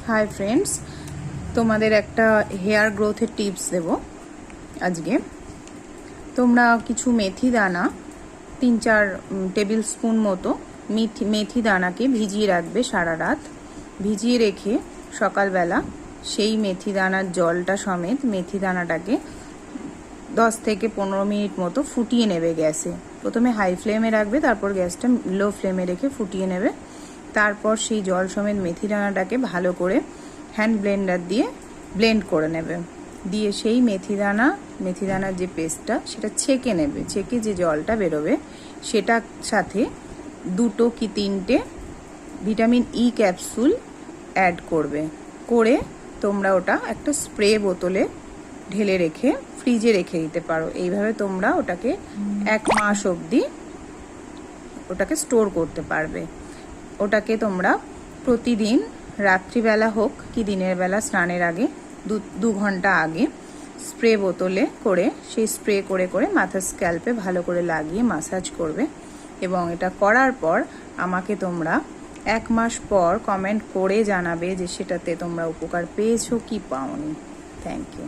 Hi friends, তোমাদের একটা hair গ্রোথের টিপস দেব আজকে। তোমরা কিছু মেথি দানা 3-4 টেবিল স্পুন মতো মেথি দানাকে ভিজিয়ে রাখবে সারা রাত। ভিজিয়ে রেখে সকালবেলা সেই মেথি দানার জলটা সমেত মেথি দানাটাকে 10 থেকে 15 মিনিট মতো ফুটিয়ে নেবে গ্যাসে। প্রথমে হাই ফ্লেমে রাখবে, তারপর গ্যাসটা লো ফ্লেমে রেখে ফুটিয়ে নেবে। তারপর সেই জল সমেত মেথি দানাটাকে ভালো করে হ্যান্ড ব্লেন্ডার দিয়ে ব্লেন্ড করে নেবে। দিয়ে সেই মেথি দানার যে পেস্টটা সেটা ছেঁকে নেবে। ছেঁকে যে জলটা বেরোবে সেটার সাথে 2 কি 3টে ভিটামিন ই ক্যাপসুল অ্যাড করবে। করে তোমরা ওটা একটা স্প্রে বোতলে ঢেলে রেখে ফ্রিজে রেখে দিতে পারো। এইভাবে তোমরা ওটাকে 1 মাস অবধি ওটাকে স্টোর করতে পারবে। ওটাকে তোমরা প্রতিদিন রাত্রিবেলা হোক কি দিনের বেলা স্নানের আগে 2 ঘন্টা আগে স্প্রে বোতলে করে সেই স্প্রে করে করে মাথার স্ক্যাল্পে ভালো করে লাগিয়ে মাসাজ করবে। এবং এটা করার পর আমাকে তোমরা 1 মাস পর কমেন্ট করে জানাবে যে সেটাতে তোমরা উপকার পেয়েছো কি পাওনি। Thank you.